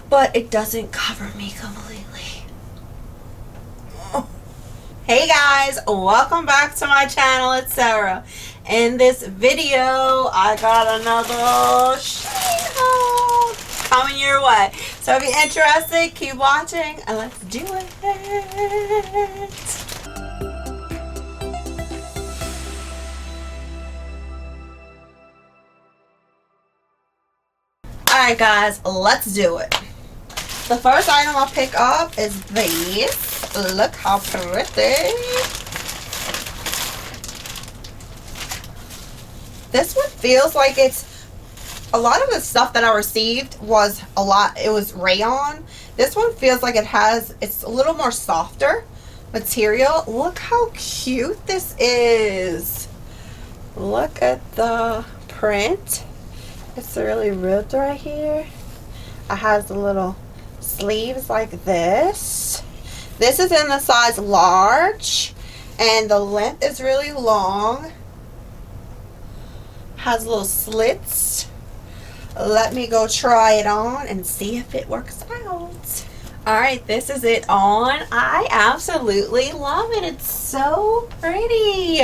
but it doesn't cover me completely. Hey guys, welcome back to my channel. It's Sarah. In this video, I got another Shein haul coming your way. So if you're interested, keep watching and let's do it. Alright guys, let's do it. The first item I'll pick up is these. Look how pretty. This one feels like it's, a lot of the stuff that I received was it was rayon. This one feels like it's a little more softer material. Look how cute this is. Look at the print. It's really ribbed right here. It has the little sleeves like this. This is in the size large and the length is really long. Has little slits. Let me go try it on and see if it works out. Alright, this is it on. I absolutely love it. It's so pretty.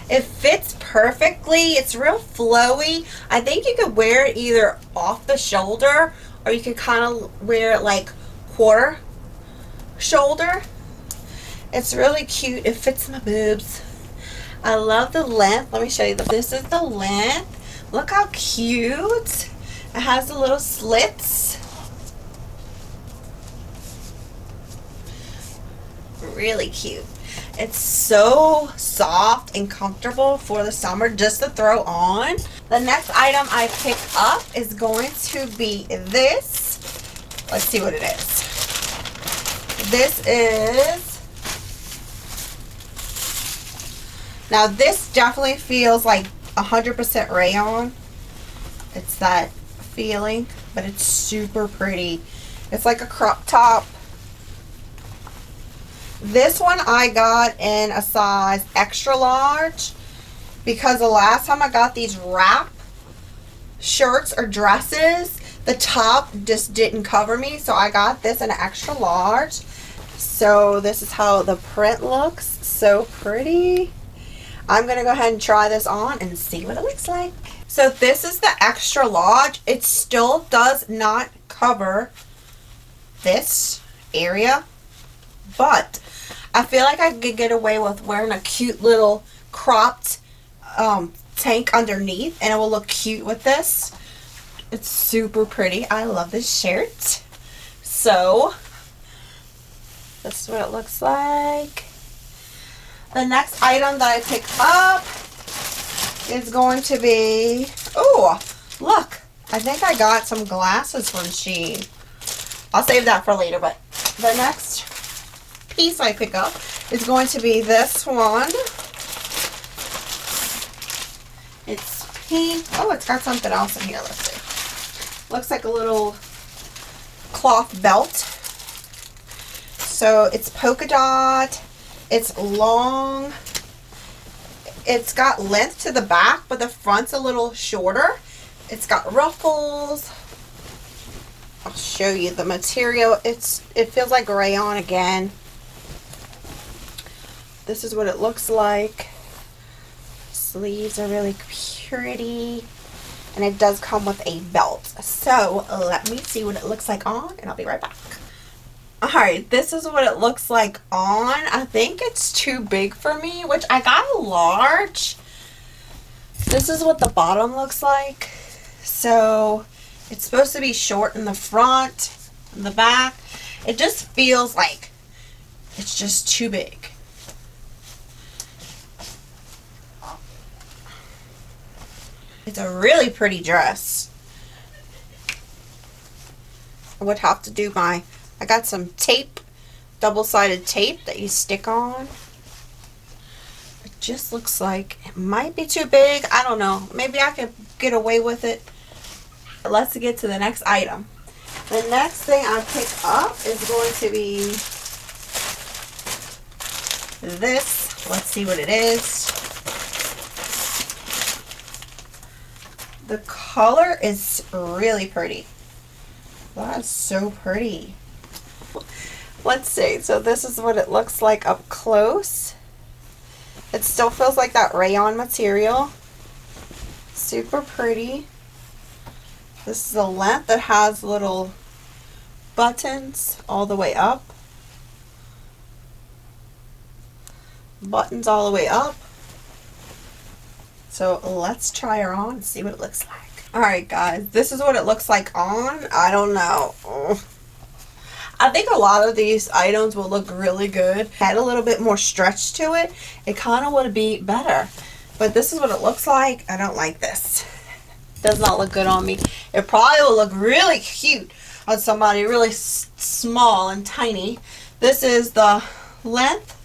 It fits perfectly. It's real flowy. I think you could wear it either off the shoulder or you could kind of wear it like quarter shoulder. It's really cute. It fits my boobs. I love the length. Let me show you. This is the length. Look how cute. It has the little slits. Really cute. It's so soft and comfortable for the summer just to throw on. The next item I pick up is going to be this. Let's see what it is. This is, now this definitely feels like 100% rayon. It's that feeling, but it's super pretty. It's like a crop top. This one I got in a size extra large because the last time I got these wrap shirts or dresses, the top just didn't cover me, so I got this in an extra large. So this is how the print looks. So pretty. I'm gonna go ahead and try this on and see what it looks like. So this is the extra large. It still does not cover this area, but I feel like I could get away with wearing a cute little cropped tank underneath and it will look cute with this. It's super pretty. I love this shirt. So this is what it looks like. The next item that I picked up is going to be, oh, look. I think I got some glasses from Shein. I'll save that for later, but the next piece I pick up is going to be this one. It's pink. Oh, it's got something else in here. Let's see. Looks like a little cloth belt. So it's polka dot. It's long. It's got length to the back, but the front's a little shorter. It's got ruffles. I'll show you the material. It feels like rayon again. This is what it looks like. Sleeves are really pretty. And it does come with a belt. So let me see what it looks like on and I'll be right back. Alright, this is what it looks like on. I think it's too big for me, which I got a large. This is what the bottom looks like. So it's supposed to be short in the front, in the back. It just feels like it's just too big. It's a really pretty dress. I would have to do I got some tape, double-sided tape that you stick on. It just looks like it might be too big. I don't know. Maybe I could get away with it. But let's get to the next item. The next thing I pick up is going to be this. Let's see what it is. The color is really pretty. That is so pretty. Let's see. So this is what it looks like up close. It still feels like that rayon material. Super pretty. This is a length that has little buttons all the way up. Buttons all the way up. So let's try her on and see what it looks like. Alright guys, this is what it looks like on. I don't know. I think a lot of these items will look really good. Had a little bit more stretch to it, it kind of would be better. But this is what it looks like. I don't like this. Does not look good on me. It probably will look really cute on somebody really small and tiny. This is the length.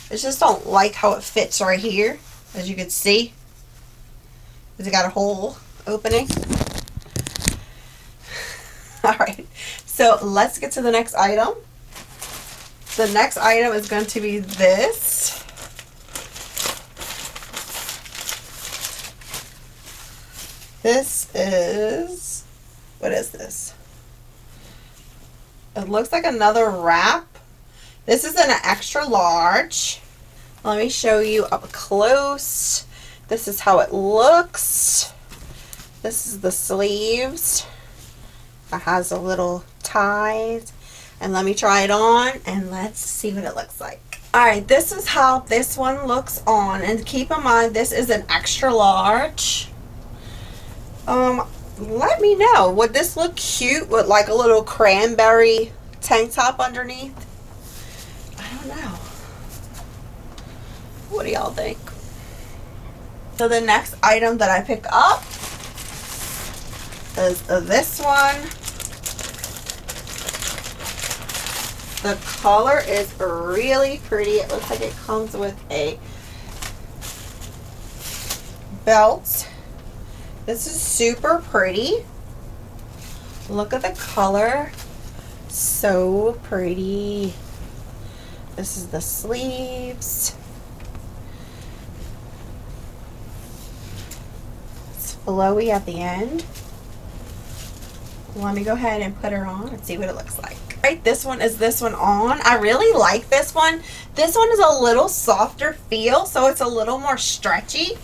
I just don't like how it fits right here, as you can see. Because it got a hole opening. Alright, so let's get to the next item. The next item is going to be this. This is, what is this? It looks like another wrap. This is an extra large. Let me show you up close. This is how it looks. This is the sleeves. It has a little ties. And let me try it on and let's see what it looks like. Alright, this is how this one looks on. And keep in mind, this is an extra large. Let me know. Would this look cute with like a little cranberry tank top underneath? I don't know. What do y'all think? So the next item that I pick up is this one. The color is really pretty. It looks like it comes with a belt. This is super pretty. Look at the color. So pretty. This is the sleeves. It's flowy at the end. Let me go ahead and put her on and see what it looks like. Right, this one is this one on. I really like this one. This one is a little softer feel, so it's a little more stretchy.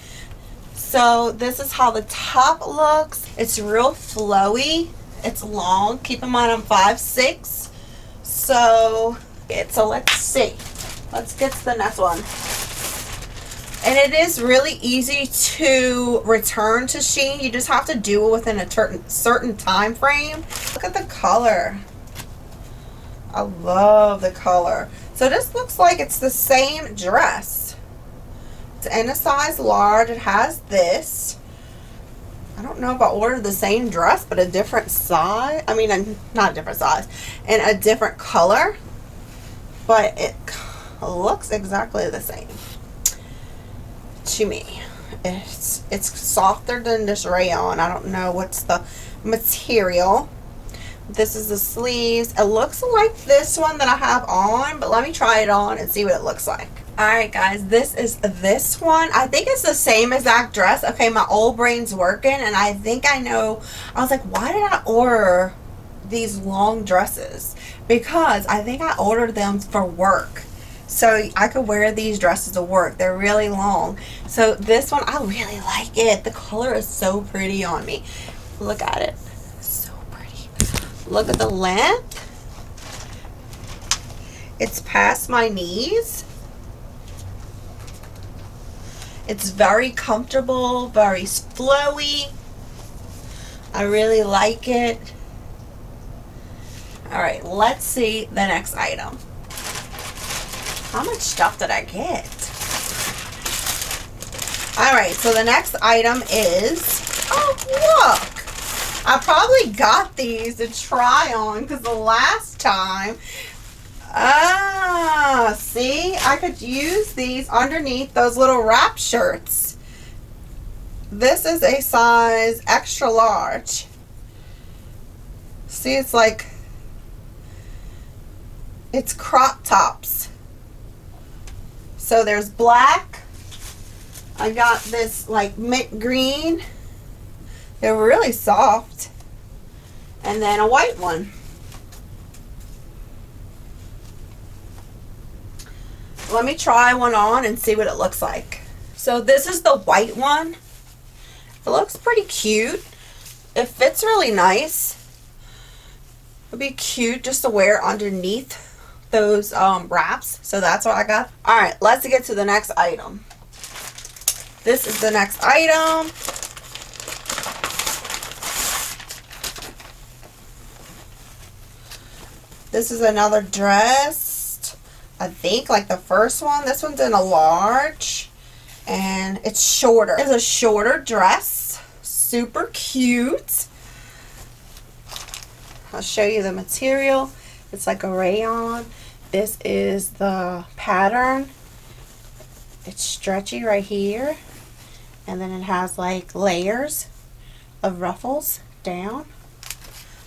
So this is how the top looks. It's real flowy. It's long. Keep in mind I'm 5'6". So let's see. Let's get to the next one. And it is really easy to return to Shein. You just have to do it within a certain time frame. Look at the color. I love the color. So this looks like it's the same dress. It's in a size large. It has this. I don't know if I ordered the same dress, but a different size. I mean, not a different size. And a different color. But it looks exactly the same to me. It's softer than this rayon. I don't know what's the material. This is the sleeves. It looks like this one that I have on, but let me try it on and see what it looks like. Alright guys, this is this one. I think it's the same exact dress. Okay, my old brain's working and I think I know. I was like, why did I order these long dresses? Because I think I ordered them for work. So I could wear these dresses to work. They're really long. So this one, I really like it. The color is so pretty on me. Look at it. So pretty. Look at the length. It's past my knees. It's very comfortable, very flowy. I really like it. Alright, let's see the next item. How much stuff did I get? Alright, so the next item is, oh look! I probably got these to try on because the last time, see, I could use these underneath those little wrap shirts. This is a size extra large. See, it's like, it's crop tops. So there's black. I got this like mint green. They're really soft. And then a white one. Let me try one on and see what it looks like. So this is the white one. It looks pretty cute. It fits really nice. It'd be cute just to wear underneath those wraps. So that's what I got. All right, let's get to the next item. This is the next item. This is another dress. I think like the first one. This one's in a large. And it's shorter. It's a shorter dress. Super cute. I'll show you the material. It's like a rayon. This is the pattern. It's stretchy right here. And then it has like layers of ruffles down.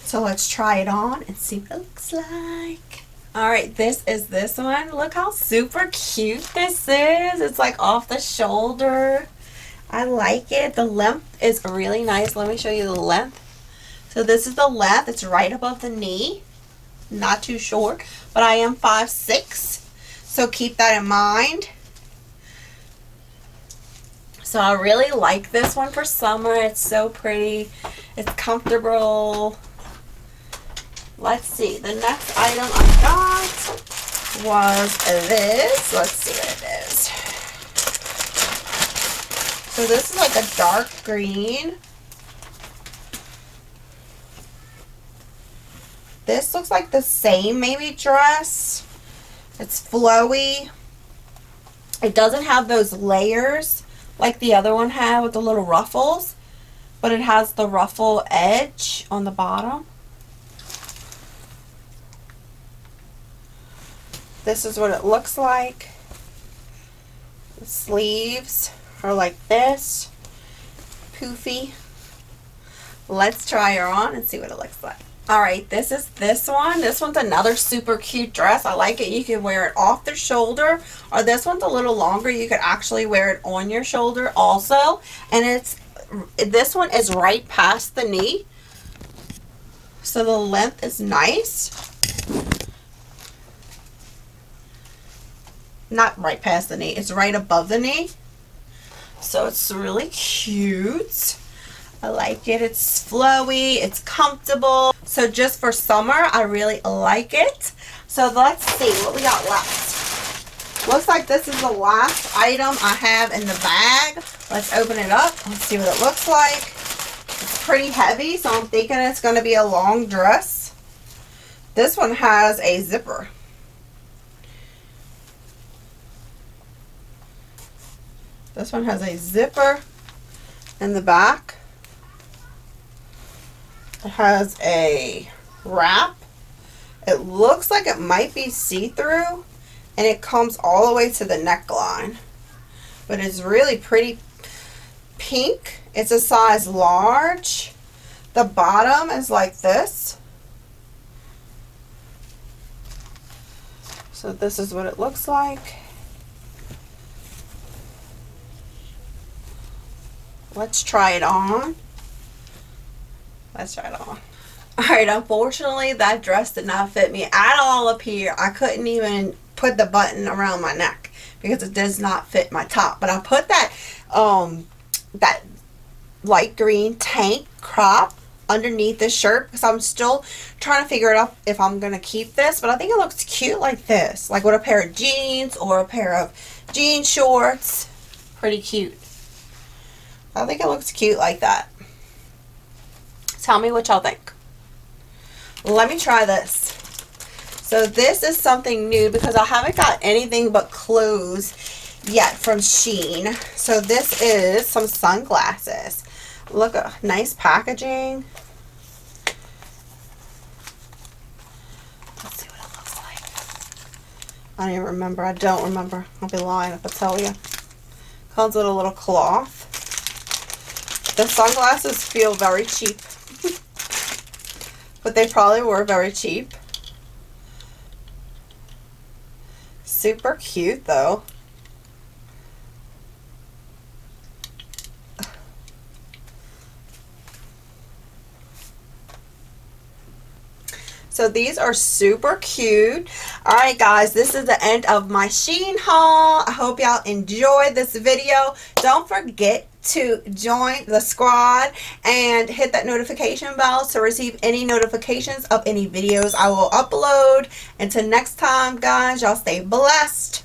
So let's try it on and see what it looks like. Alright, this is this one. Look how super cute this is. It's like off the shoulder. I like it. The length is really nice. Let me show you the length. So this is the length. It's right above the knee. Not too short, but I am 5'6", so keep that in mind. So I really like this one for summer. It's so pretty. It's comfortable. Let's see. The next item I got was this. Let's see what it is. So this is like a dark green. This looks like the same maybe dress. It's flowy. It doesn't have those layers like the other one had with the little ruffles, but it has the ruffle edge on the bottom. This is what it looks like. The sleeves are like this, poofy. Let's try her on and see what it looks like. Alright, this is this one. This one's another super cute dress. I like it. You can wear it off the shoulder, or this one's a little longer. You could actually wear it on your shoulder also. And this one is right past the knee. So the length is nice. Not right past the knee. It's right above the knee. So it's really cute. I like it. It's flowy. It's comfortable. So just for summer, I really like it. So let's see what we got left. Looks like this is the last item I have in the bag. Let's open it up and see what it looks like. It's pretty heavy, so I'm thinking it's going to be a long dress. This one has a zipper. This one has a zipper in the back. It has a wrap. It looks like it might be see-through, and it comes all the way to the neckline. But it's really pretty pink. It's a size large. The bottom is like this. So this is what it looks like. Let's try it on. Let's try it on. Alright, unfortunately that dress did not fit me at all up here. I couldn't even put the button around my neck because it does not fit my top. But I put that that light green tank crop underneath this shirt because I'm still trying to figure it out if I'm going to keep this. But I think it looks cute like this. Like with a pair of jeans or a pair of jean shorts. Pretty cute. I think it looks cute like that. Tell me what y'all think. Let me try this. So this is something new because I haven't got anything but clothes yet from Shein. So this is some sunglasses. Look, nice packaging. Let's see what it looks like. I don't even remember. I don't remember. I'll be lying if I tell you. Comes with a little cloth. The sunglasses feel very cheap. But they probably were very cheap. Super cute though. So these are super cute. Alright guys, this is the end of my Shein haul. I hope y'all enjoyed this video. Don't forget to join the squad and hit that notification bell to receive any notifications of any videos I will upload. Until next time guys, y'all stay blessed.